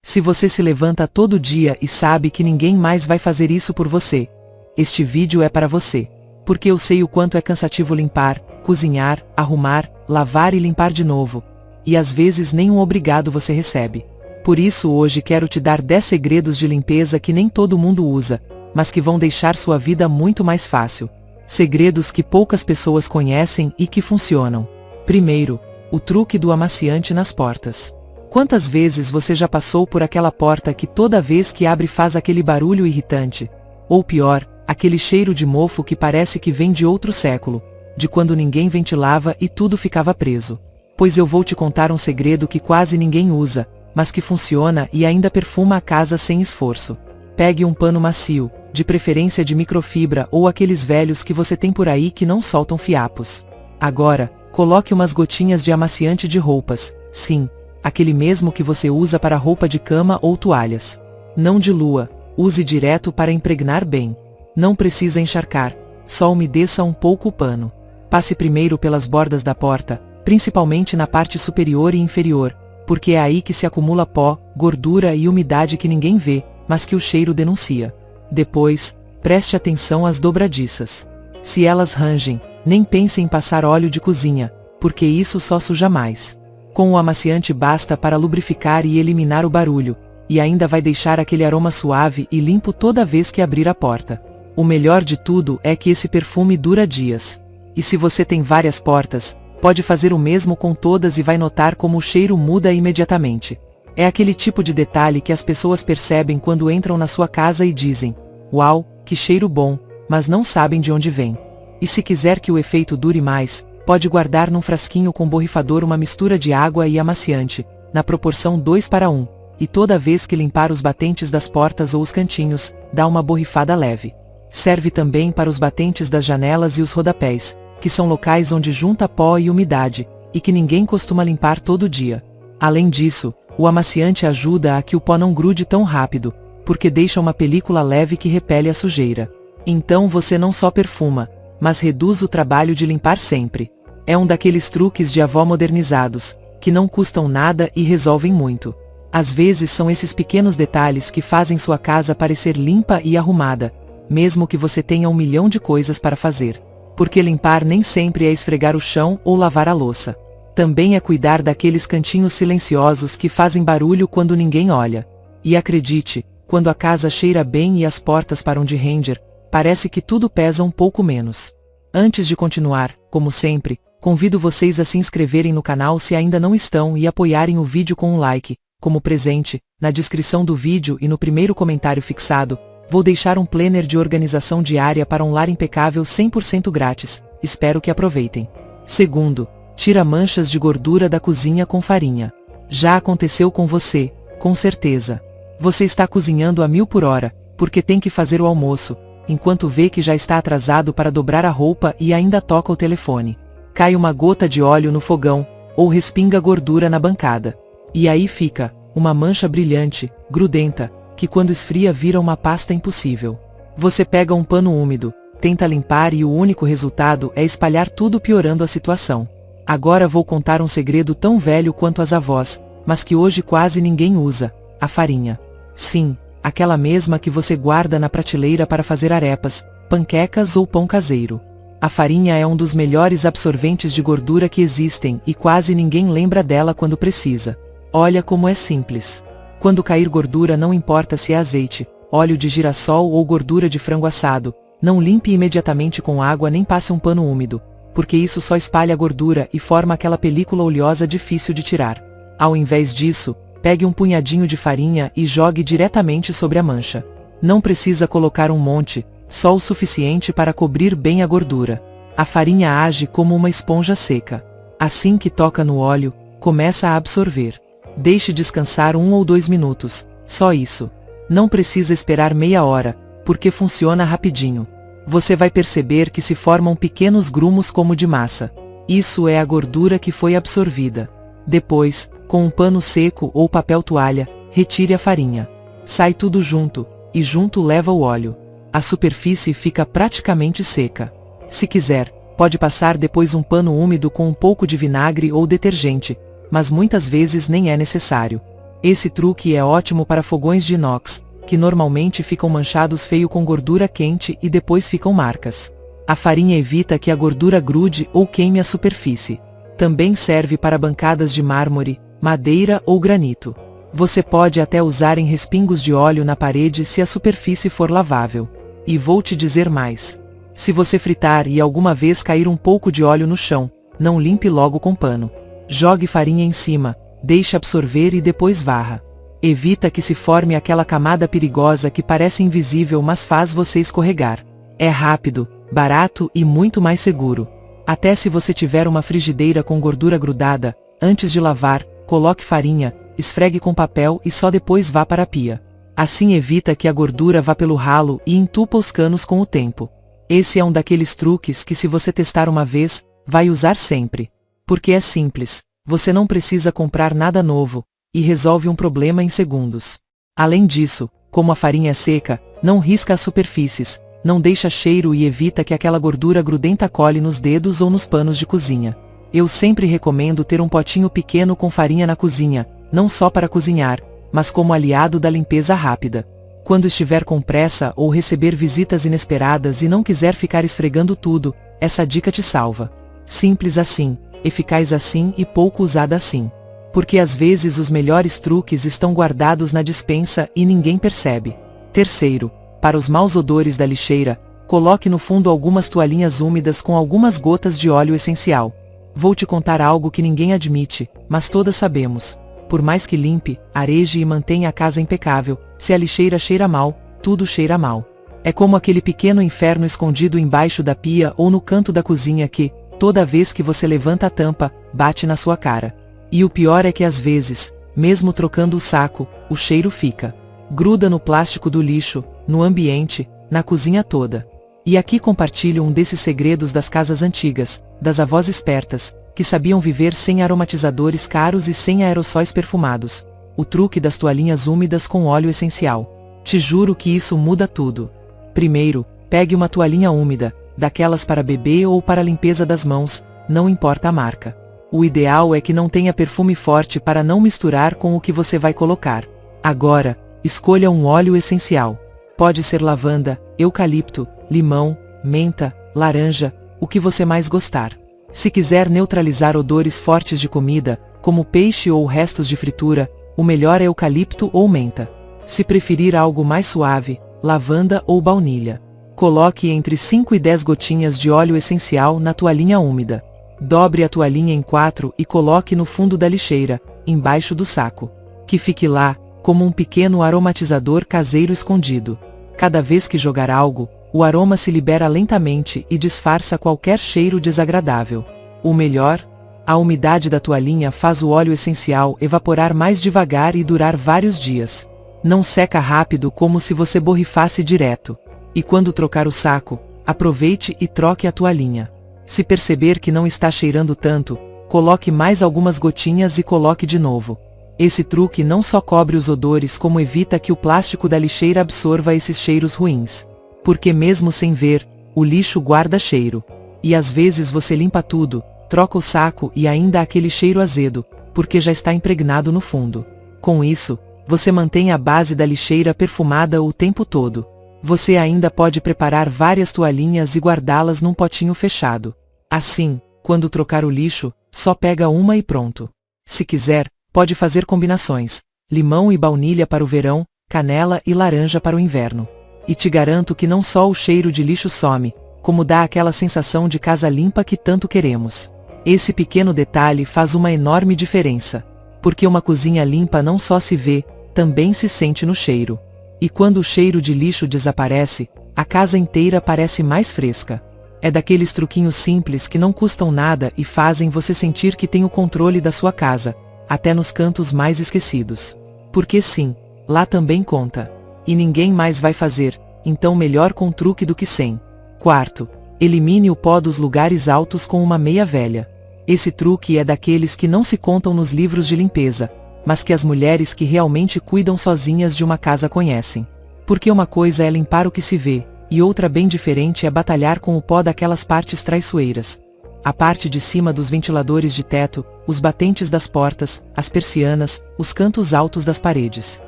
Se você se levanta todo dia e sabe que ninguém mais vai fazer isso por você, este vídeo é para você. Porque eu sei o quanto é cansativo limpar, cozinhar, arrumar, lavar e limpar de novo. E às vezes nem um obrigado você recebe. Por isso hoje quero te dar 10 segredos de limpeza que nem todo mundo usa, mas que vão deixar sua vida muito mais fácil. Segredos que poucas pessoas conhecem e que funcionam. Primeiro, o truque do amaciante nas portas. Quantas vezes você já passou por aquela porta que toda vez que abre faz aquele barulho irritante? Ou pior, aquele cheiro de mofo que parece que vem de outro século, de quando ninguém ventilava e tudo ficava preso. Pois eu vou te contar um segredo que quase ninguém usa, mas que funciona e ainda perfuma a casa sem esforço. Pegue um pano macio, de preferência de microfibra ou aqueles velhos que você tem por aí que não soltam fiapos. Agora, coloque umas gotinhas de amaciante de roupas, sim, aquele mesmo que você usa para roupa de cama ou toalhas. Não dilua, use direto para impregnar bem. Não precisa encharcar, só umedeça um pouco o pano. Passe primeiro pelas bordas da porta, principalmente na parte superior e inferior, porque é aí que se acumula pó, gordura e umidade que ninguém vê, mas que o cheiro denuncia. Depois, preste atenção às dobradiças. Se elas rangem, nem pense em passar óleo de cozinha, porque isso só suja mais. Com o amaciante basta para lubrificar e eliminar o barulho, e ainda vai deixar aquele aroma suave e limpo toda vez que abrir a porta. O melhor de tudo é que esse perfume dura dias. E se você tem várias portas, pode fazer o mesmo com todas e vai notar como o cheiro muda imediatamente. É aquele tipo de detalhe que as pessoas percebem quando entram na sua casa e dizem: "Uau, que cheiro bom", mas não sabem de onde vem. E se quiser que o efeito dure mais, pode guardar num frasquinho com borrifador uma mistura de água e amaciante, na proporção 2:1, e toda vez que limpar os batentes das portas ou os cantinhos, dá uma borrifada leve. Serve também para os batentes das janelas e os rodapés, que são locais onde junta pó e umidade, e que ninguém costuma limpar todo dia. Além disso, o amaciante ajuda a que o pó não grude tão rápido, porque deixa uma película leve que repele a sujeira. Então você não só perfuma, mas reduz o trabalho de limpar sempre. É um daqueles truques de avó modernizados, que não custam nada e resolvem muito. Às vezes são esses pequenos detalhes que fazem sua casa parecer limpa e arrumada, mesmo que você tenha 1 milhão de coisas para fazer. Porque limpar nem sempre é esfregar o chão ou lavar a louça. Também é cuidar daqueles cantinhos silenciosos que fazem barulho quando ninguém olha. E acredite, quando a casa cheira bem e as portas param de ranger, parece que tudo pesa um pouco menos. Antes de continuar, como sempre, convido vocês a se inscreverem no canal se ainda não estão e apoiarem o vídeo com um like. Como presente, na descrição do vídeo e no primeiro comentário fixado, vou deixar um planner de organização diária para um lar impecável 100% grátis, espero que aproveitem. Segundo, tira manchas de gordura da cozinha com farinha. Já aconteceu com você, com certeza. Você está cozinhando a 1000 por hora, porque tem que fazer o almoço, enquanto vê que já está atrasado para dobrar a roupa e ainda toca o telefone. Cai uma gota de óleo no fogão, ou respinga gordura na bancada. E aí fica, uma mancha brilhante, grudenta, que quando esfria vira uma pasta impossível. Você pega um pano úmido, tenta limpar e o único resultado é espalhar tudo, piorando a situação. Agora vou contar um segredo tão velho quanto as avós, mas que hoje quase ninguém usa: a farinha. Sim, aquela mesma que você guarda na prateleira para fazer arepas, panquecas ou pão caseiro. A farinha é um dos melhores absorventes de gordura que existem e quase ninguém lembra dela quando precisa. Olha como é simples. Quando cair gordura, não importa se é azeite, óleo de girassol ou gordura de frango assado, não limpe imediatamente com água nem passe um pano úmido, porque isso só espalha a gordura e forma aquela película oleosa difícil de tirar. Ao invés disso, pegue um punhadinho de farinha e jogue diretamente sobre a mancha. Não precisa colocar um monte, só o suficiente para cobrir bem a gordura. A farinha age como uma esponja seca. Assim que toca no óleo, começa a absorver. Deixe descansar 1 ou 2 minutos, só isso. Não precisa esperar meia hora, porque funciona rapidinho. Você vai perceber que se formam pequenos grumos como de massa. Isso é a gordura que foi absorvida. Depois, com um pano seco ou papel toalha, retire a farinha. Sai tudo junto, e junto leva o óleo. A superfície fica praticamente seca. Se quiser, pode passar depois um pano úmido com um pouco de vinagre ou detergente, mas muitas vezes nem é necessário. Esse truque é ótimo para fogões de inox, que normalmente ficam manchados feio com gordura quente e depois ficam marcas. A farinha evita que a gordura grude ou queime a superfície. Também serve para bancadas de mármore, madeira ou granito. Você pode até usar em respingos de óleo na parede se a superfície for lavável. E vou te dizer mais. Se você fritar e alguma vez cair um pouco de óleo no chão, não limpe logo com pano. Jogue farinha em cima, deixe absorver e depois varra. Evita que se forme aquela camada perigosa que parece invisível mas faz você escorregar. É rápido, barato e muito mais seguro. Até se você tiver uma frigideira com gordura grudada, antes de lavar, coloque farinha, esfregue com papel e só depois vá para a pia. Assim evita que a gordura vá pelo ralo e entupa os canos com o tempo. Esse é um daqueles truques que se você testar uma vez, vai usar sempre. Porque é simples, você não precisa comprar nada novo, e resolve um problema em segundos. Além disso, como a farinha é seca, não risca as superfícies, não deixa cheiro e evita que aquela gordura grudenta cole nos dedos ou nos panos de cozinha. Eu sempre recomendo ter um potinho pequeno com farinha na cozinha, não só para cozinhar, mas como aliado da limpeza rápida. Quando estiver com pressa ou receber visitas inesperadas e não quiser ficar esfregando tudo, essa dica te salva. Simples assim, eficaz assim e pouco usada assim. Porque às vezes os melhores truques estão guardados na despensa e ninguém percebe. Terceiro, para os maus odores da lixeira, coloque no fundo algumas toalhinhas úmidas com algumas gotas de óleo essencial. Vou te contar algo que ninguém admite, mas todas sabemos. Por mais que limpe, areje e mantenha a casa impecável, se a lixeira cheira mal, tudo cheira mal. É como aquele pequeno inferno escondido embaixo da pia ou no canto da cozinha que, toda vez que você levanta a tampa, bate na sua cara. E o pior é que às vezes, mesmo trocando o saco, o cheiro fica. Gruda no plástico do lixo, no ambiente, na cozinha toda. E aqui compartilho um desses segredos das casas antigas, das avós espertas, que sabiam viver sem aromatizadores caros e sem aerossóis perfumados. O truque das toalhinhas úmidas com óleo essencial. Te juro que isso muda tudo. Primeiro, pegue uma toalhinha úmida, daquelas para bebê ou para limpeza das mãos, não importa a marca. O ideal é que não tenha perfume forte para não misturar com o que você vai colocar. Agora, escolha um óleo essencial. Pode ser lavanda, eucalipto, limão, menta, laranja, o que você mais gostar. Se quiser neutralizar odores fortes de comida, como peixe ou restos de fritura, o melhor é eucalipto ou menta. Se preferir algo mais suave, lavanda ou baunilha. Coloque entre 5 e 10 gotinhas de óleo essencial na toalhinha úmida. Dobre a toalhinha em 4 e coloque no fundo da lixeira, embaixo do saco. Que fique lá, como um pequeno aromatizador caseiro escondido. Cada vez que jogar algo, o aroma se libera lentamente e disfarça qualquer cheiro desagradável. O melhor? A umidade da toalhinha faz o óleo essencial evaporar mais devagar e durar vários dias. Não seca rápido como se você borrifasse direto. E quando trocar o saco, aproveite e troque a toalhinha. Se perceber que não está cheirando tanto, coloque mais algumas gotinhas e coloque de novo. Esse truque não só cobre os odores como evita que o plástico da lixeira absorva esses cheiros ruins. Porque mesmo sem ver, o lixo guarda cheiro. E às vezes você limpa tudo, troca o saco e ainda há aquele cheiro azedo, porque já está impregnado no fundo. Com isso, você mantém a base da lixeira perfumada o tempo todo. Você ainda pode preparar várias toalhinhas e guardá-las num potinho fechado. Assim, quando trocar o lixo, só pega uma e pronto. Se quiser, pode fazer combinações, limão e baunilha para o verão, canela e laranja para o inverno. E te garanto que não só o cheiro de lixo some, como dá aquela sensação de casa limpa que tanto queremos. Esse pequeno detalhe faz uma enorme diferença. Porque uma cozinha limpa não só se vê, também se sente no cheiro. E quando o cheiro de lixo desaparece, a casa inteira parece mais fresca. É daqueles truquinhos simples que não custam nada e fazem você sentir que tem o controle da sua casa, até nos cantos mais esquecidos. Porque sim, lá também conta. E ninguém mais vai fazer, então melhor com truque do que sem. Quarto, elimine o pó dos lugares altos com uma meia velha. Esse truque é daqueles que não se contam nos livros de limpeza, mas que as mulheres que realmente cuidam sozinhas de uma casa conhecem. Porque uma coisa é limpar o que se vê, e outra bem diferente é batalhar com o pó daquelas partes traiçoeiras. a parte de cima dos ventiladores de teto, os batentes das portas, as persianas, os cantos altos das paredes.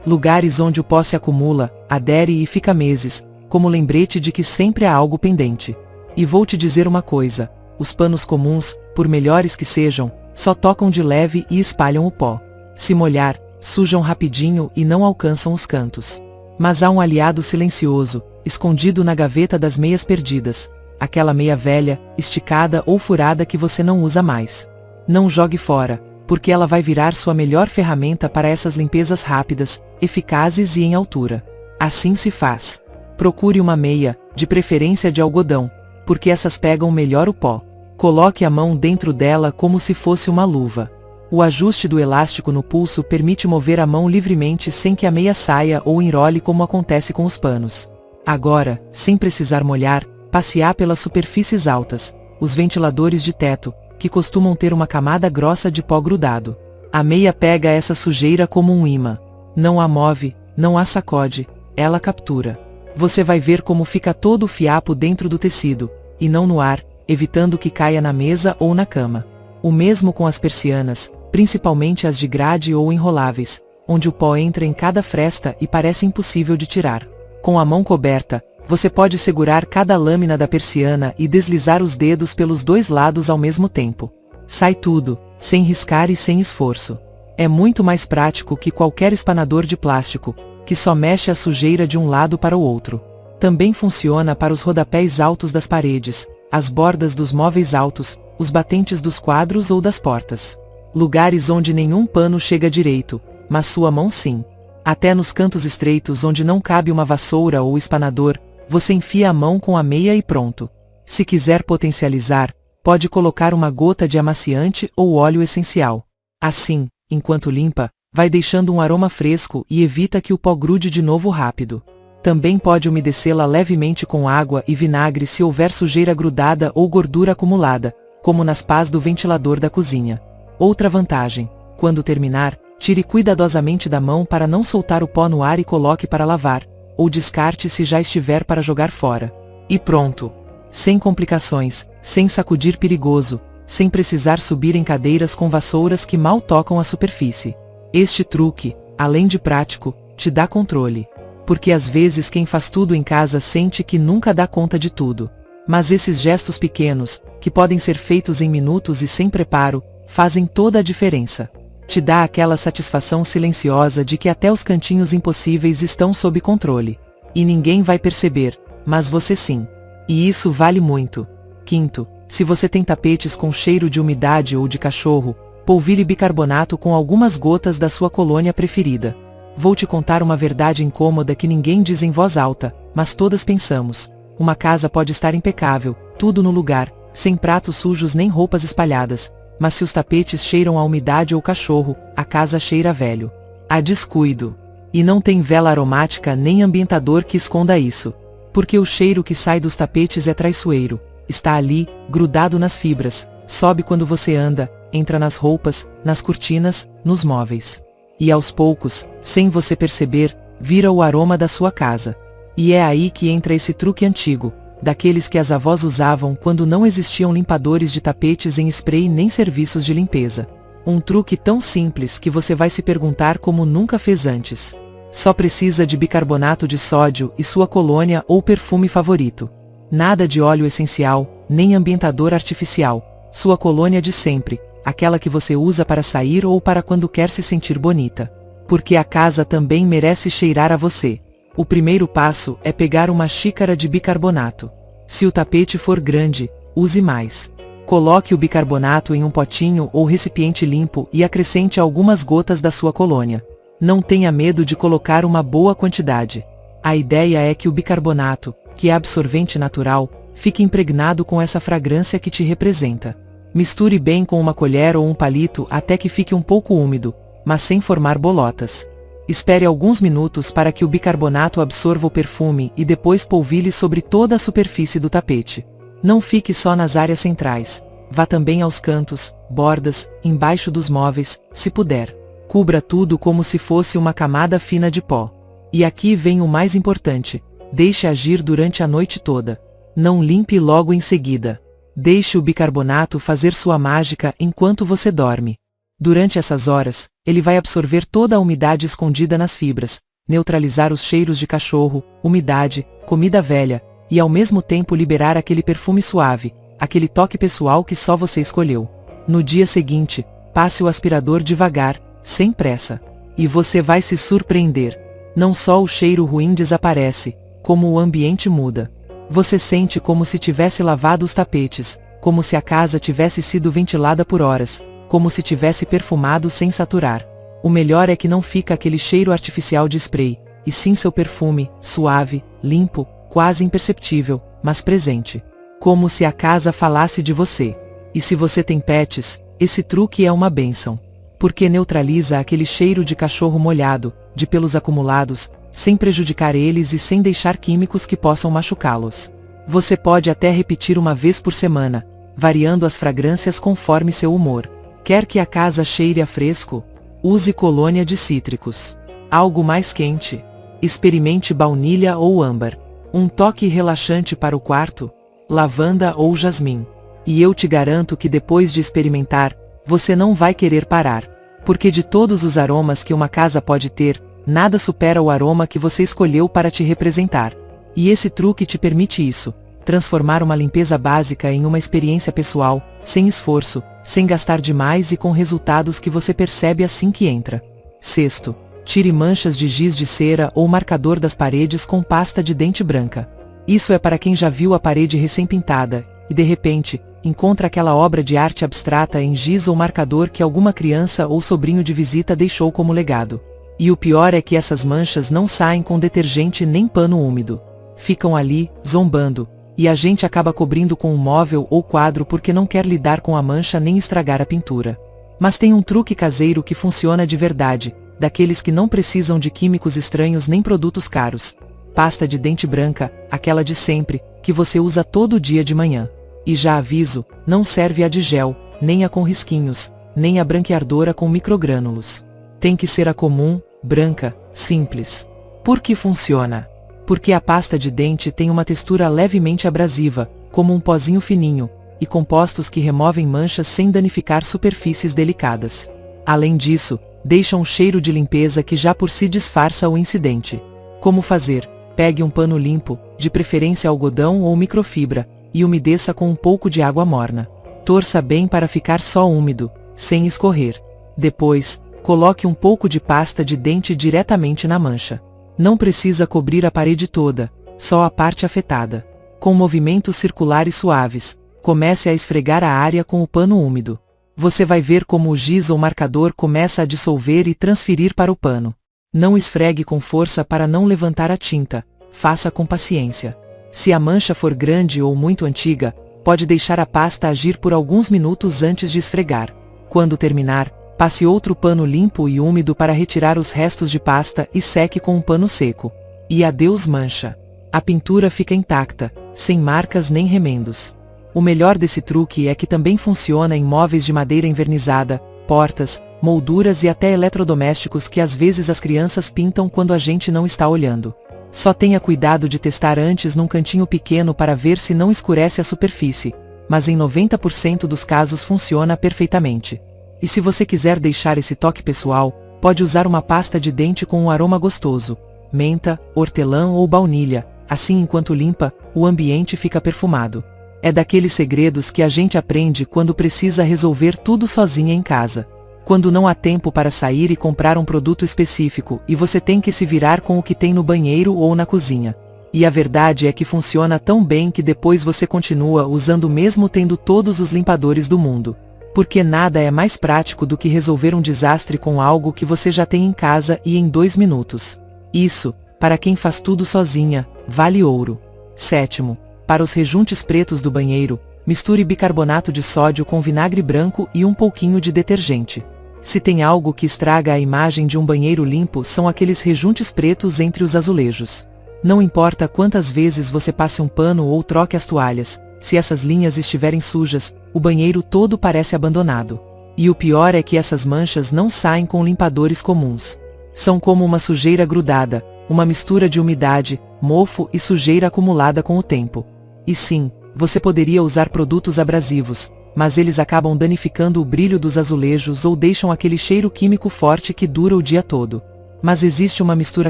Lugares onde o pó se acumula, adere e fica meses, como lembrete de que sempre há algo pendente. E vou te dizer uma coisa, os panos comuns, por melhores que sejam, só tocam de leve e espalham o pó. Se molhar, sujam rapidinho e não alcançam os cantos. Mas há um aliado silencioso, escondido na gaveta das meias perdidas, aquela meia velha, esticada ou furada que você não usa mais. Não jogue fora, porque ela vai virar sua melhor ferramenta para essas limpezas rápidas, eficazes e em altura. Assim se faz. Procure uma meia, de preferência de algodão, porque essas pegam melhor o pó. Coloque a mão dentro dela como se fosse uma luva. O ajuste do elástico no pulso permite mover a mão livremente sem que a meia saia ou enrole como acontece com os panos. Agora, sem precisar molhar, passear pelas superfícies altas, os ventiladores de teto, que costumam ter uma camada grossa de pó grudado. A meia pega essa sujeira como um imã. Não a move, não a sacode, ela captura. Você vai ver como fica todo o fiapo dentro do tecido, e não no ar, evitando que caia na mesa ou na cama. O mesmo com as persianas, principalmente as de grade ou enroláveis, onde o pó entra em cada fresta e parece impossível de tirar. Com a mão coberta, você pode segurar cada lâmina da persiana e deslizar os dedos pelos dois lados ao mesmo tempo. Sai tudo, sem riscar e sem esforço. É muito mais prático que qualquer espanador de plástico, que só mexe a sujeira de um lado para o outro. Também funciona para os rodapés altos das paredes, as bordas dos móveis altos, os batentes dos quadros ou das portas. Lugares onde nenhum pano chega direito, mas sua mão sim. Até nos cantos estreitos onde não cabe uma vassoura ou espanador, você enfia a mão com a meia e pronto. Se quiser potencializar, pode colocar uma gota de amaciante ou óleo essencial. Assim, enquanto limpa, vai deixando um aroma fresco e evita que o pó grude de novo rápido. Também pode umedecê-la levemente com água e vinagre se houver sujeira grudada ou gordura acumulada, como nas pás do ventilador da cozinha. Outra vantagem: quando terminar, tire cuidadosamente da mão para não soltar o pó no ar e coloque para lavar, ou descarte se já estiver para jogar fora. E pronto! Sem complicações, sem sacudir perigoso, sem precisar subir em cadeiras com vassouras que mal tocam a superfície. Este truque, além de prático, te dá controle. Porque às vezes quem faz tudo em casa sente que nunca dá conta de tudo. Mas esses gestos pequenos, que podem ser feitos em minutos e sem preparo, fazem toda a diferença. Te dá aquela satisfação silenciosa de que até os cantinhos impossíveis estão sob controle. E ninguém vai perceber, mas você sim. E isso vale muito. Quinto, se você tem tapetes com cheiro de umidade ou de cachorro, polvilhe bicarbonato com algumas gotas da sua colônia preferida. Vou te contar uma verdade incômoda que ninguém diz em voz alta, mas todas pensamos. Uma casa pode estar impecável, tudo no lugar, sem pratos sujos nem roupas espalhadas, mas se os tapetes cheiram a umidade ou cachorro, a casa cheira velho. Há descuido. E não tem vela aromática nem ambientador que esconda isso. Porque o cheiro que sai dos tapetes é traiçoeiro. Está ali, grudado nas fibras, sobe quando você anda, entra nas roupas, nas cortinas, nos móveis. E aos poucos, sem você perceber, vira o aroma da sua casa. E é aí que entra esse truque antigo, daqueles que as avós usavam quando não existiam limpadores de tapetes em spray nem serviços de limpeza. Um truque tão simples que você vai se perguntar como nunca fez antes. Só precisa de bicarbonato de sódio e sua colônia ou perfume favorito. Nada de óleo essencial, nem ambientador artificial. Sua colônia de sempre, aquela que você usa para sair ou para quando quer se sentir bonita. Porque a casa também merece cheirar a você. O primeiro passo é pegar uma xícara de bicarbonato. Se o tapete for grande, use mais. Coloque o bicarbonato em um potinho ou recipiente limpo e acrescente algumas gotas da sua colônia. Não tenha medo de colocar uma boa quantidade. A ideia é que o bicarbonato, que é absorvente natural, fique impregnado com essa fragrância que te representa. Misture bem com uma colher ou um palito até que fique um pouco úmido, mas sem formar bolotas. Espere alguns minutos para que o bicarbonato absorva o perfume e depois polvilhe sobre toda a superfície do tapete. Não fique só nas áreas centrais. Vá também aos cantos, bordas, embaixo dos móveis, se puder. Cubra tudo como se fosse uma camada fina de pó. E aqui vem o mais importante: deixe agir durante a noite toda. Não limpe logo em seguida. Deixe o bicarbonato fazer sua mágica enquanto você dorme. Durante essas horas, ele vai absorver toda a umidade escondida nas fibras, neutralizar os cheiros de cachorro, umidade, comida velha, e ao mesmo tempo liberar aquele perfume suave, aquele toque pessoal que só você escolheu. No dia seguinte, passe o aspirador devagar, sem pressa. E você vai se surpreender. Não só o cheiro ruim desaparece, como o ambiente muda. Você sente como se tivesse lavado os tapetes, como se a casa tivesse sido ventilada por horas, como se tivesse perfumado sem saturar. O melhor é que não fica aquele cheiro artificial de spray, e sim seu perfume, suave, limpo, quase imperceptível, mas presente. Como se a casa falasse de você. E se você tem pets, esse truque é uma bênção. Porque neutraliza aquele cheiro de cachorro molhado, de pelos acumulados, sem prejudicar eles e sem deixar químicos que possam machucá-los. Você pode até repetir uma vez por semana, variando as fragrâncias conforme seu humor. Quer que a casa cheire a fresco? Use colônia de cítricos. Algo mais quente? Experimente baunilha ou âmbar. Um toque relaxante para o quarto? Lavanda ou jasmim. E eu te garanto que depois de experimentar, você não vai querer parar. Porque de todos os aromas que uma casa pode ter, nada supera o aroma que você escolheu para te representar. E esse truque te permite isso, transformar uma limpeza básica em uma experiência pessoal, sem esforço, sem gastar demais e com resultados que você percebe assim que entra. Sexto, tire manchas de giz de cera ou marcador das paredes com pasta de dente branca. Isso é para quem já viu a parede recém-pintada, e de repente, encontra aquela obra de arte abstrata em giz ou marcador que alguma criança ou sobrinho de visita deixou como legado. E o pior é que essas manchas não saem com detergente nem pano úmido. Ficam ali, zombando, e a gente acaba cobrindo com um móvel ou quadro porque não quer lidar com a mancha nem estragar a pintura. Mas tem um truque caseiro que funciona de verdade, daqueles que não precisam de químicos estranhos nem produtos caros. Pasta de dente branca, aquela de sempre, que você usa todo dia de manhã. E já aviso, não serve a de gel, nem a com risquinhos, nem a branqueadora com microgrânulos. Tem que ser a comum, branca, simples. Por que funciona? Porque a pasta de dente tem uma textura levemente abrasiva, como um pozinho fininho, e compostos que removem manchas sem danificar superfícies delicadas. Além disso, deixa um cheiro de limpeza que já por si disfarça o incidente. Como fazer? Pegue um pano limpo, de preferência algodão ou microfibra, e umedeça com um pouco de água morna. Torça bem para ficar só úmido, sem escorrer. Depois, coloque um pouco de pasta de dente diretamente na mancha. Não precisa cobrir a parede toda, só a parte afetada. Com movimentos circulares suaves, comece a esfregar a área com o pano úmido. Você vai ver como o giz ou marcador começa a dissolver e transferir para o pano. Não esfregue com força para não levantar a tinta, faça com paciência. Se a mancha for grande ou muito antiga, pode deixar a pasta agir por alguns minutos antes de esfregar. Quando terminar, passe outro pano limpo e úmido para retirar os restos de pasta e seque com um pano seco. E adeus mancha. A pintura fica intacta, sem marcas nem remendos. O melhor desse truque é que também funciona em móveis de madeira envernizada, portas, molduras e até eletrodomésticos que às vezes as crianças pintam quando a gente não está olhando. Só tenha cuidado de testar antes num cantinho pequeno para ver se não escurece a superfície, mas em 90% dos casos funciona perfeitamente. E se você quiser deixar esse toque pessoal, pode usar uma pasta de dente com um aroma gostoso, menta, hortelã ou baunilha, assim enquanto limpa, o ambiente fica perfumado. É daqueles segredos que a gente aprende quando precisa resolver tudo sozinha em casa. Quando não há tempo para sair e comprar um produto específico e você tem que se virar com o que tem no banheiro ou na cozinha. E a verdade é que funciona tão bem que depois você continua usando mesmo tendo todos os limpadores do mundo. Porque nada é mais prático do que resolver um desastre com algo que você já tem em casa e em 2 minutos. Isso, para quem faz tudo sozinha, vale ouro. Sétimo, para os rejuntes pretos do banheiro, misture bicarbonato de sódio com vinagre branco e um pouquinho de detergente. Se tem algo que estraga a imagem de um banheiro limpo são aqueles rejuntes pretos entre os azulejos. Não importa quantas vezes você passe um pano ou troque as toalhas, se essas linhas estiverem sujas, o banheiro todo parece abandonado. E o pior é que essas manchas não saem com limpadores comuns. São como uma sujeira grudada, uma mistura de umidade, mofo e sujeira acumulada com o tempo. E sim, Você poderia usar produtos abrasivos, mas eles acabam danificando o brilho dos azulejos ou deixam aquele cheiro químico forte que dura o dia todo. Mas existe uma mistura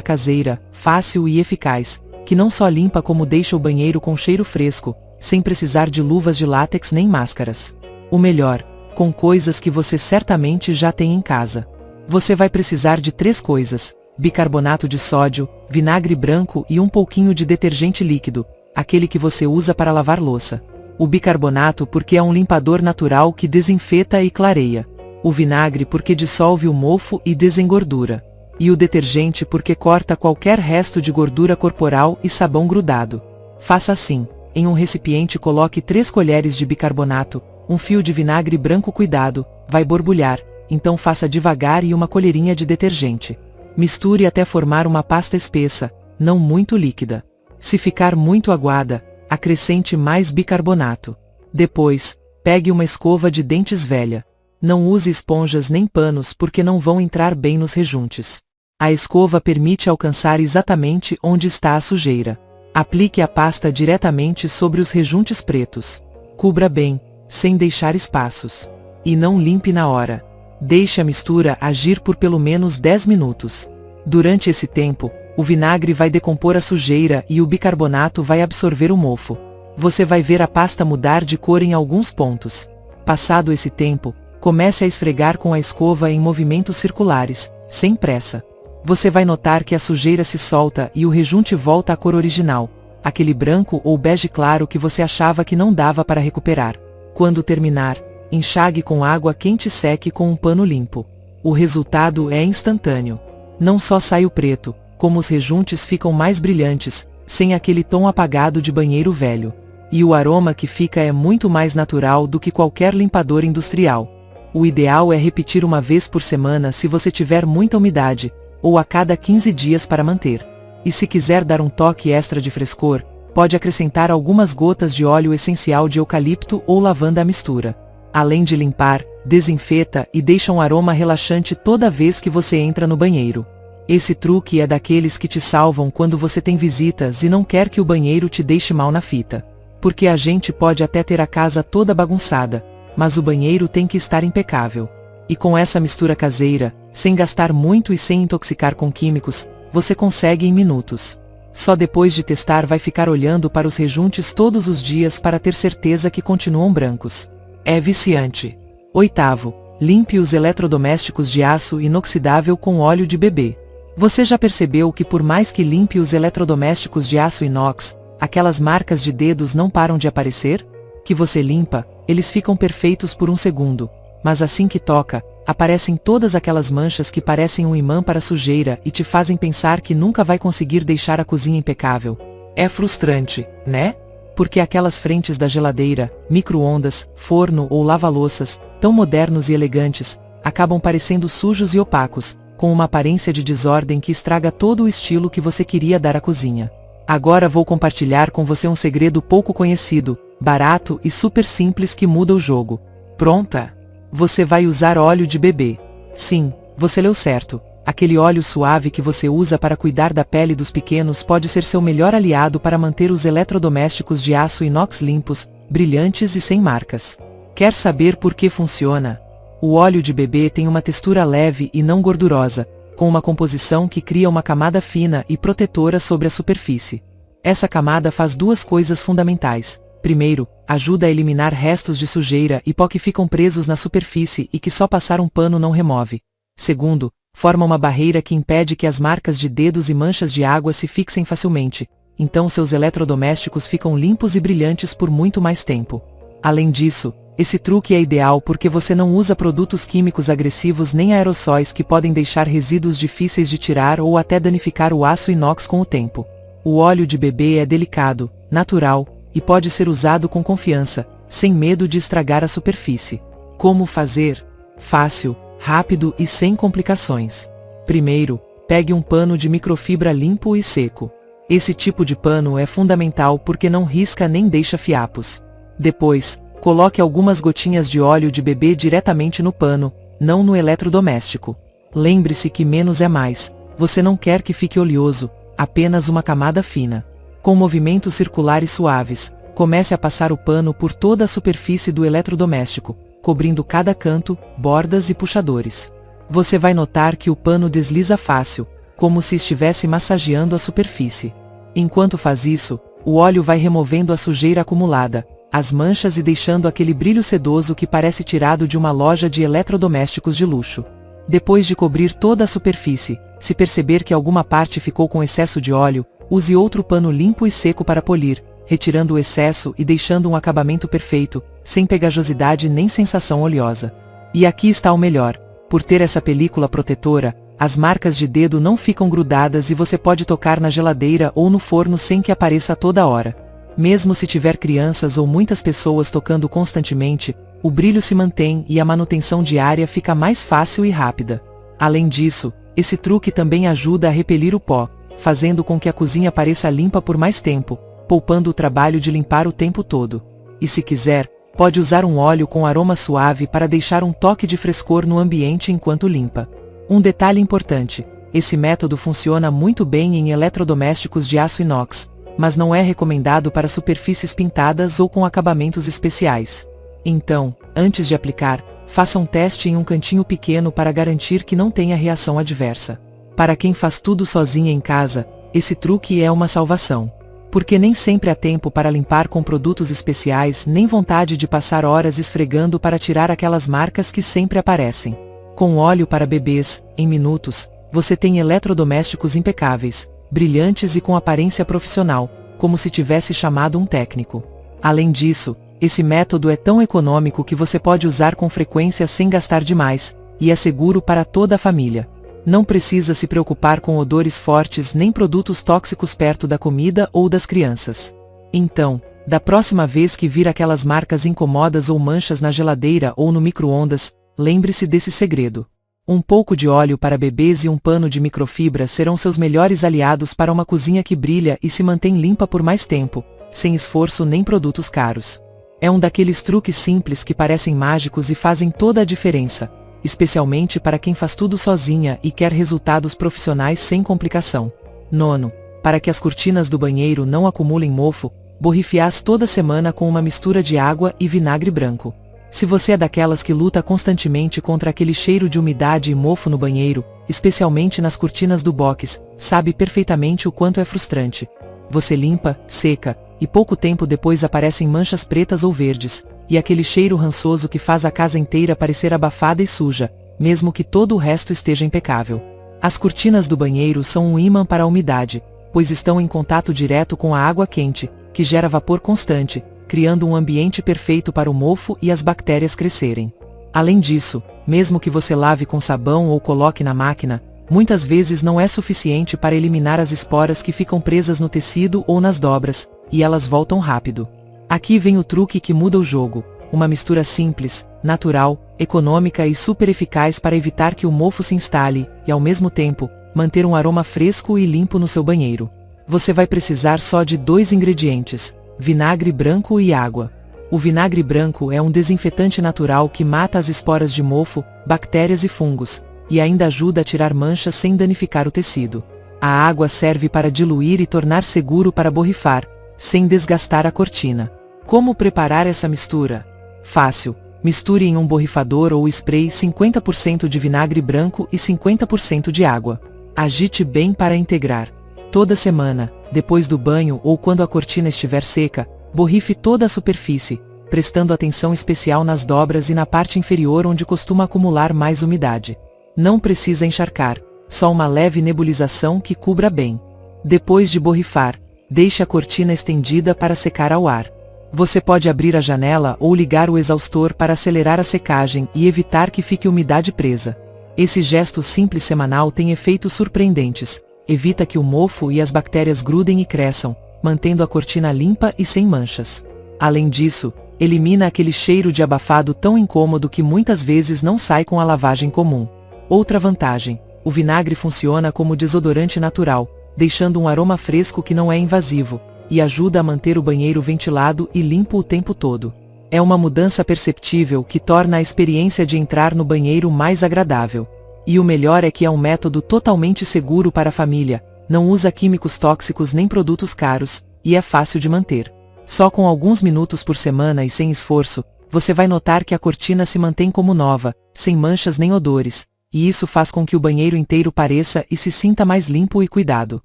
caseira, fácil e eficaz, que não só limpa como deixa o banheiro com cheiro fresco, sem precisar de luvas de látex nem máscaras. O melhor, com coisas que você certamente já tem em casa. Você vai precisar de 3 coisas: bicarbonato de sódio, vinagre branco e um pouquinho de detergente líquido, aquele que você usa para lavar louça. O bicarbonato porque é um limpador natural que desinfeta e clareia. O vinagre porque dissolve o mofo e desengordura. E o detergente porque corta qualquer resto de gordura corporal e sabão grudado. Faça assim: em um recipiente coloque 3 colheres de bicarbonato, um fio de vinagre branco, cuidado, vai borbulhar, então faça devagar, e uma colherinha de detergente. Misture até formar uma pasta espessa, não muito líquida. Se ficar muito aguada, acrescente mais bicarbonato. Depois, pegue uma escova de dentes velha. Não use esponjas nem panos porque não vão entrar bem nos rejuntes. A escova permite alcançar exatamente onde está a sujeira. Aplique a pasta diretamente sobre os rejuntes pretos. Cubra bem, sem deixar espaços. E não limpe na hora. Deixe a mistura agir por pelo menos 10 minutos. Durante esse tempo, o vinagre vai decompor a sujeira e o bicarbonato vai absorver o mofo. Você vai ver a pasta mudar de cor em alguns pontos. Passado esse tempo, comece a esfregar com a escova em movimentos circulares, sem pressa. Você vai notar que a sujeira se solta e o rejunte volta à cor original, aquele branco ou bege claro que você achava que não dava para recuperar. Quando terminar, enxague com água quente e seque com um pano limpo. O resultado é instantâneo. Não só sai o preto, como os rejuntes ficam mais brilhantes, sem aquele tom apagado de banheiro velho. E o aroma que fica é muito mais natural do que qualquer limpador industrial. O ideal é repetir uma vez por semana se você tiver muita umidade, ou a cada 15 dias para manter. E se quiser dar um toque extra de frescor, pode acrescentar algumas gotas de óleo essencial de eucalipto ou lavanda à mistura. Além de limpar, desinfeta e deixa um aroma relaxante toda vez que você entra no banheiro. Esse truque é daqueles que te salvam quando você tem visitas e não quer que o banheiro te deixe mal na fita. Porque a gente pode até ter a casa toda bagunçada, mas o banheiro tem que estar impecável. E com essa mistura caseira, sem gastar muito e sem intoxicar com químicos, você consegue em minutos. Só depois de testar vai ficar olhando para os rejuntes todos os dias para ter certeza que continuam brancos. É viciante. 8º, limpe os eletrodomésticos de aço inoxidável com óleo de bebê. Você já percebeu que por mais que limpe os eletrodomésticos de aço inox, aquelas marcas de dedos não param de aparecer? Que você limpa, eles ficam perfeitos por um segundo, mas assim que toca, aparecem todas aquelas manchas que parecem um imã para a sujeira e te fazem pensar que nunca vai conseguir deixar a cozinha impecável. É frustrante, né? Porque aquelas frentes da geladeira, micro-ondas, forno ou lava-louças, tão modernos e elegantes, acabam parecendo sujos e opacos, com uma aparência de desordem que estraga todo o estilo que você queria dar à cozinha. Agora vou compartilhar com você um segredo pouco conhecido, barato e super simples que muda o jogo. Pronta? Você vai usar óleo de bebê. Sim, você leu certo. Aquele óleo suave que você usa para cuidar da pele dos pequenos pode ser seu melhor aliado para manter os eletrodomésticos de aço inox limpos, brilhantes e sem marcas. Quer saber por que funciona? O óleo de bebê tem uma textura leve e não gordurosa, com uma composição que cria uma camada fina e protetora sobre a superfície. Essa camada faz 2 coisas fundamentais. Primeiro, ajuda a eliminar restos de sujeira e pó que ficam presos na superfície e que só passar um pano não remove. Segundo, forma uma barreira que impede que as marcas de dedos e manchas de água se fixem facilmente, então seus eletrodomésticos ficam limpos e brilhantes por muito mais tempo. Além disso, esse truque é ideal porque você não usa produtos químicos agressivos nem aerossóis que podem deixar resíduos difíceis de tirar ou até danificar o aço inox com o tempo. O óleo de bebê é delicado, natural, e pode ser usado com confiança, sem medo de estragar a superfície. Como fazer? Fácil, rápido e sem complicações. Primeiro, pegue um pano de microfibra limpo e seco. Esse tipo de pano é fundamental porque não risca nem deixa fiapos. Depois, coloque algumas gotinhas de óleo de bebê diretamente no pano, não no eletrodoméstico. Lembre-se que menos é mais. Você não quer que fique oleoso, apenas uma camada fina. Com movimentos circulares suaves, Comece a passar o pano por toda a superfície do eletrodoméstico, cobrindo cada canto, bordas e puxadores. Você vai notar que o pano desliza fácil, como se estivesse massageando a superfície. Enquanto faz isso, o óleo vai removendo a sujeira acumulada, as manchas e deixando aquele brilho sedoso que parece tirado de uma loja de eletrodomésticos de luxo. Depois de cobrir toda a superfície, se perceber que alguma parte ficou com excesso de óleo, use outro pano limpo e seco para polir, retirando o excesso e deixando um acabamento perfeito, sem pegajosidade nem sensação oleosa. E aqui está o melhor: por ter essa película protetora, as marcas de dedo não ficam grudadas e você pode tocar na geladeira ou no forno sem que apareça a toda hora. Mesmo se tiver crianças ou muitas pessoas tocando constantemente, o brilho se mantém e a manutenção diária fica mais fácil e rápida. Além disso, esse truque também ajuda a repelir o pó, fazendo com que a cozinha pareça limpa por mais tempo, poupando o trabalho de limpar o tempo todo. E se quiser, pode usar um óleo com aroma suave para deixar um toque de frescor no ambiente enquanto limpa. Um detalhe importante: esse método funciona muito bem em eletrodomésticos de aço inox, mas não é recomendado para superfícies pintadas ou com acabamentos especiais. Então, antes de aplicar, faça um teste em um cantinho pequeno para garantir que não tenha reação adversa. Para quem faz tudo sozinha em casa, esse truque é uma salvação. Porque nem sempre há tempo para limpar com produtos especiais nem vontade de passar horas esfregando para tirar aquelas marcas que sempre aparecem. Com óleo para bebês, em minutos, você tem eletrodomésticos impecáveis, brilhantes e com aparência profissional, como se tivesse chamado um técnico. Além disso, esse método é tão econômico que você pode usar com frequência sem gastar demais, e é seguro para toda a família. Não precisa se preocupar com odores fortes nem produtos tóxicos perto da comida ou das crianças. Então, da próxima vez que vir aquelas marcas incomodas ou manchas na geladeira ou no micro-ondas, lembre-se desse segredo. Um pouco de óleo para bebês e um pano de microfibra serão seus melhores aliados para uma cozinha que brilha e se mantém limpa por mais tempo, sem esforço nem produtos caros. É um daqueles truques simples que parecem mágicos e fazem toda a diferença, especialmente para quem faz tudo sozinha e quer resultados profissionais sem complicação. Nono, para que as cortinas do banheiro não acumulem mofo, borrife-as toda semana com uma mistura de água e vinagre branco. Se você é daquelas que luta constantemente contra aquele cheiro de umidade e mofo no banheiro, especialmente nas cortinas do box, sabe perfeitamente o quanto é frustrante. Você limpa, seca, e pouco tempo depois aparecem manchas pretas ou verdes, e aquele cheiro rançoso que faz a casa inteira parecer abafada e suja, mesmo que todo o resto esteja impecável. As cortinas do banheiro são um ímã para a umidade, pois estão em contato direto com a água quente, que gera vapor constante, criando um ambiente perfeito para o mofo e as bactérias crescerem. Além disso, mesmo que você lave com sabão ou coloque na máquina, muitas vezes não é suficiente para eliminar as esporas que ficam presas no tecido ou nas dobras, e elas voltam rápido. Aqui vem o truque que muda o jogo: uma mistura simples, natural, econômica e super eficaz para evitar que o mofo se instale, e ao mesmo tempo, manter um aroma fresco e limpo no seu banheiro. Você vai precisar só de 2 ingredientes: vinagre branco e água. O vinagre branco é um desinfetante natural que mata as esporas de mofo, bactérias e fungos, e ainda ajuda a tirar manchas sem danificar o tecido. A água serve para diluir e tornar seguro para borrifar, sem desgastar a cortina. Como preparar essa mistura? Fácil. Misture em um borrifador ou spray 50% de vinagre branco e 50% de água. Agite bem para integrar. Toda semana, depois do banho ou quando a cortina estiver seca, borrife toda a superfície, prestando atenção especial nas dobras e na parte inferior onde costuma acumular mais umidade. Não precisa encharcar, só uma leve nebulização que cubra bem. Depois de borrifar, deixe a cortina estendida para secar ao ar. Você pode abrir a janela ou ligar o exaustor para acelerar a secagem e evitar que fique umidade presa. Esse gesto simples semanal tem efeitos surpreendentes. Evita que o mofo e as bactérias grudem e cresçam, mantendo a cortina limpa e sem manchas. Além disso, elimina aquele cheiro de abafado tão incômodo que muitas vezes não sai com a lavagem comum. Outra vantagem: o vinagre funciona como desodorante natural, deixando um aroma fresco que não é invasivo, e ajuda a manter o banheiro ventilado e limpo o tempo todo. É uma mudança perceptível que torna a experiência de entrar no banheiro mais agradável. E o melhor é que é um método totalmente seguro para a família, não usa químicos tóxicos nem produtos caros, e é fácil de manter. Só com alguns minutos por semana e sem esforço, você vai notar que a cortina se mantém como nova, sem manchas nem odores, e isso faz com que o banheiro inteiro pareça e se sinta mais limpo e cuidado.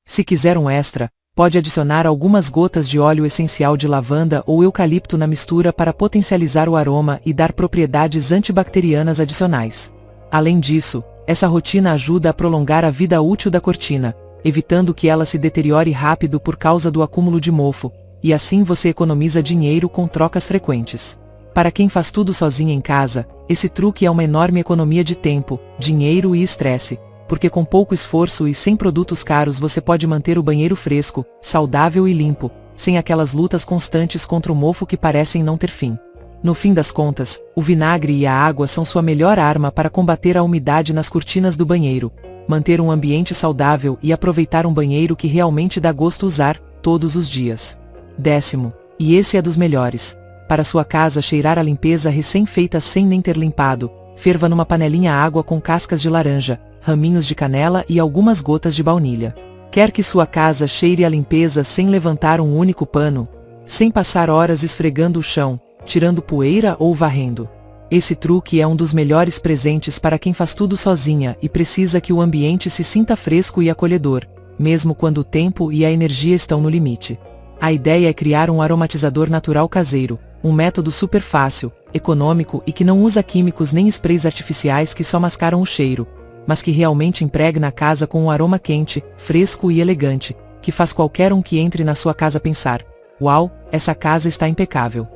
Se quiser um extra, pode adicionar algumas gotas de óleo essencial de lavanda ou eucalipto na mistura para potencializar o aroma e dar propriedades antibacterianas adicionais. Além disso, essa rotina ajuda a prolongar a vida útil da cortina, evitando que ela se deteriore rápido por causa do acúmulo de mofo, e assim você economiza dinheiro com trocas frequentes. Para quem faz tudo sozinha em casa, esse truque é uma enorme economia de tempo, dinheiro e estresse, porque com pouco esforço e sem produtos caros você pode manter o banheiro fresco, saudável e limpo, sem aquelas lutas constantes contra o mofo que parecem não ter fim. No fim das contas, o vinagre e a água são sua melhor arma para combater a umidade nas cortinas do banheiro, manter um ambiente saudável e aproveitar um banheiro que realmente dá gosto usar, todos os dias. 10º, e esse é dos melhores. Para sua casa cheirar a limpeza recém-feita sem nem ter limpado, ferva numa panelinha água com cascas de laranja, raminhos de canela e algumas gotas de baunilha. Quer que sua casa cheire a limpeza sem levantar um único pano? Sem passar horas esfregando o chão, tirando poeira ou varrendo? Esse truque é um dos melhores presentes para quem faz tudo sozinha e precisa que o ambiente se sinta fresco e acolhedor, mesmo quando o tempo e a energia estão no limite. A ideia é criar um aromatizador natural caseiro, um método super fácil, econômico e que não usa químicos nem sprays artificiais que só mascaram o cheiro, mas que realmente impregna a casa com um aroma quente, fresco e elegante, que faz qualquer um que entre na sua casa pensar: uau, essa casa está impecável.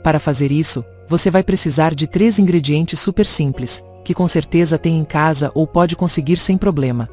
Para fazer isso, você vai precisar de 3 ingredientes super simples, que com certeza tem em casa ou pode conseguir sem problema: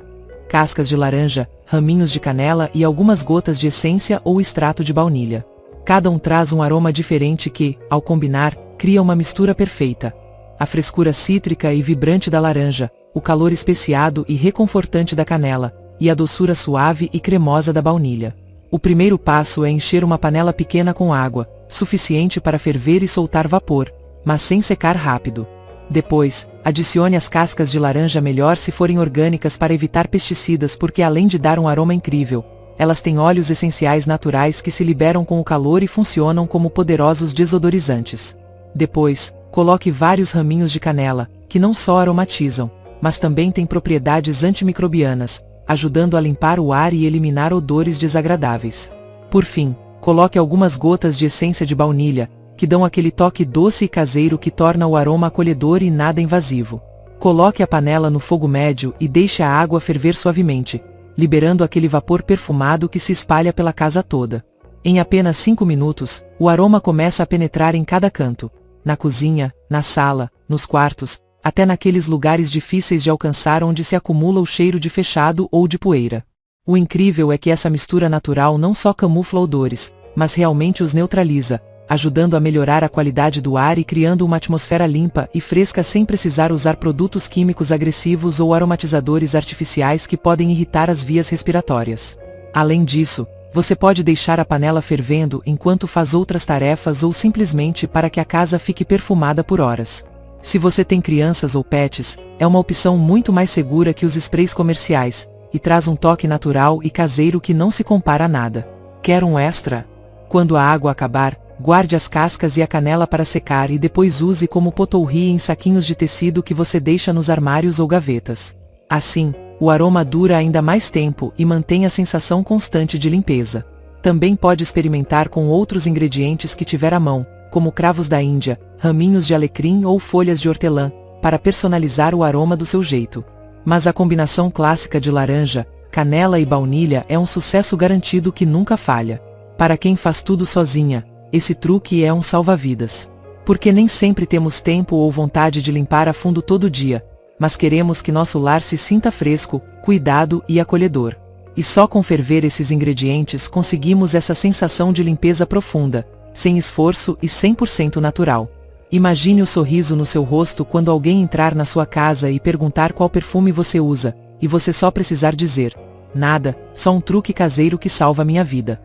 cascas de laranja, raminhos de canela e algumas gotas de essência ou extrato de baunilha. Cada um traz um aroma diferente que, ao combinar, cria uma mistura perfeita. A frescura cítrica e vibrante da laranja, o calor especiado e reconfortante da canela, e a doçura suave e cremosa da baunilha. O primeiro passo é encher uma panela pequena com água, suficiente para ferver e soltar vapor, mas sem secar rápido. Depois, adicione as cascas de laranja, melhor se forem orgânicas para evitar pesticidas, porque além de dar um aroma incrível, elas têm óleos essenciais naturais que se liberam com o calor e funcionam como poderosos desodorizantes. Depois, coloque vários raminhos de canela, que não só aromatizam, mas também têm propriedades antimicrobianas, ajudando a limpar o ar e eliminar odores desagradáveis. Por fim, coloque algumas gotas de essência de baunilha, que dão aquele toque doce e caseiro que torna o aroma acolhedor e nada invasivo. Coloque a panela no fogo médio e deixe a água ferver suavemente, liberando aquele vapor perfumado que se espalha pela casa toda. Em apenas 5 minutos, o aroma começa a penetrar em cada canto, na cozinha, na sala, nos quartos, até naqueles lugares difíceis de alcançar onde se acumula o cheiro de fechado ou de poeira. O incrível é que essa mistura natural não só camufla odores, mas realmente os neutraliza, ajudando a melhorar a qualidade do ar e criando uma atmosfera limpa e fresca sem precisar usar produtos químicos agressivos ou aromatizadores artificiais que podem irritar as vias respiratórias. Além disso, você pode deixar a panela fervendo enquanto faz outras tarefas ou simplesmente para que a casa fique perfumada por horas. Se você tem crianças ou pets, é uma opção muito mais segura que os sprays comerciais, e traz um toque natural e caseiro que não se compara a nada. Quer um extra? Quando a água acabar, guarde as cascas e a canela para secar e depois use como pot-pourri em saquinhos de tecido que você deixa nos armários ou gavetas. Assim, o aroma dura ainda mais tempo e mantém a sensação constante de limpeza. Também pode experimentar com outros ingredientes que tiver à mão, como cravos da Índia, raminhos de alecrim ou folhas de hortelã, para personalizar o aroma do seu jeito. Mas a combinação clássica de laranja, canela e baunilha é um sucesso garantido que nunca falha. Para quem faz tudo sozinha, esse truque é um salva-vidas. Porque nem sempre temos tempo ou vontade de limpar a fundo todo dia, mas queremos que nosso lar se sinta fresco, cuidado e acolhedor. E só com ferver esses ingredientes conseguimos essa sensação de limpeza profunda, sem esforço e 100% natural. Imagine o sorriso no seu rosto quando alguém entrar na sua casa e perguntar qual perfume você usa, e você só precisar dizer: nada, só um truque caseiro que salva minha vida.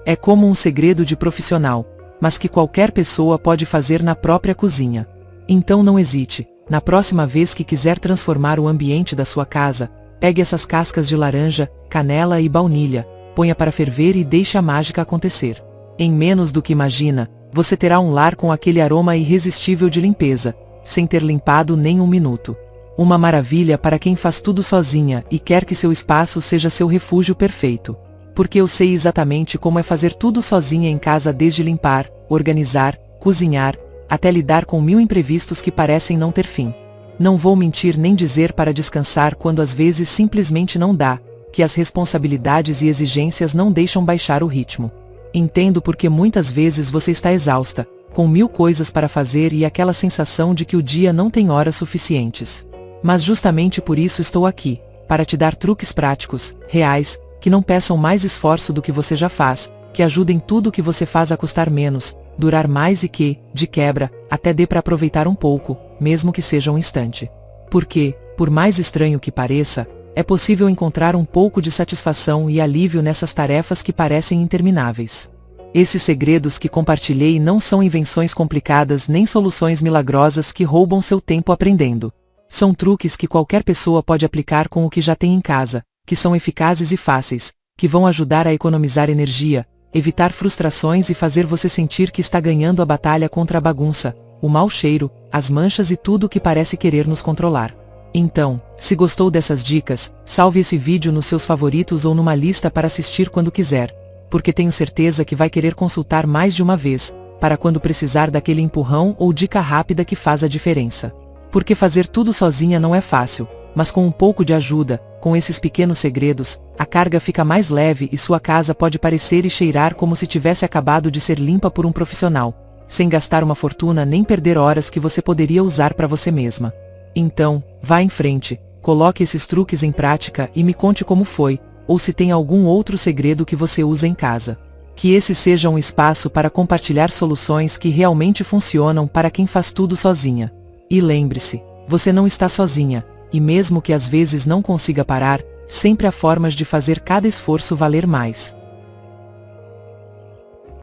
É como um segredo de profissional, mas que qualquer pessoa pode fazer na própria cozinha. Então não hesite, na próxima vez que quiser transformar o ambiente da sua casa, pegue essas cascas de laranja, canela e baunilha, ponha para ferver e deixe a mágica acontecer. Em menos do que imagina, você terá um lar com aquele aroma irresistível de limpeza, sem ter limpado nem um minuto. Uma maravilha para quem faz tudo sozinha e quer que seu espaço seja seu refúgio perfeito. Porque eu sei exatamente como é fazer tudo sozinha em casa, desde limpar, organizar, cozinhar, até lidar com 1000 imprevistos que parecem não ter fim. Não vou mentir nem dizer para descansar quando às vezes simplesmente não dá, que as responsabilidades e exigências não deixam baixar o ritmo. Entendo porque muitas vezes você está exausta, com 1000 coisas para fazer e aquela sensação de que o dia não tem horas suficientes. Mas justamente por isso estou aqui, para te dar truques práticos, reais, que não peçam mais esforço do que você já faz, que ajudem tudo o que você faz a custar menos, durar mais e que, de quebra, até dê para aproveitar um pouco, mesmo que seja um instante. Porque, por mais estranho que pareça, é possível encontrar um pouco de satisfação e alívio nessas tarefas que parecem intermináveis. Esses segredos que compartilhei não são invenções complicadas nem soluções milagrosas que roubam seu tempo aprendendo. São truques que qualquer pessoa pode aplicar com o que já tem em casa, que são eficazes e fáceis, que vão ajudar a economizar energia, evitar frustrações e fazer você sentir que está ganhando a batalha contra a bagunça, o mau cheiro, as manchas e tudo o que parece querer nos controlar. Então, se gostou dessas dicas, salve esse vídeo nos seus favoritos ou numa lista para assistir quando quiser, porque tenho certeza que vai querer consultar mais de uma vez, para quando precisar daquele empurrão ou dica rápida que faz a diferença. Porque fazer tudo sozinha não é fácil, mas com um pouco de ajuda, com esses pequenos segredos, a carga fica mais leve e sua casa pode parecer e cheirar como se tivesse acabado de ser limpa por um profissional, sem gastar uma fortuna nem perder horas que você poderia usar para você mesma. Então, vá em frente, coloque esses truques em prática e me conte como foi, ou se tem algum outro segredo que você usa em casa. Que esse seja um espaço para compartilhar soluções que realmente funcionam para quem faz tudo sozinha. E lembre-se, você não está sozinha, e mesmo que às vezes não consiga parar, sempre há formas de fazer cada esforço valer mais.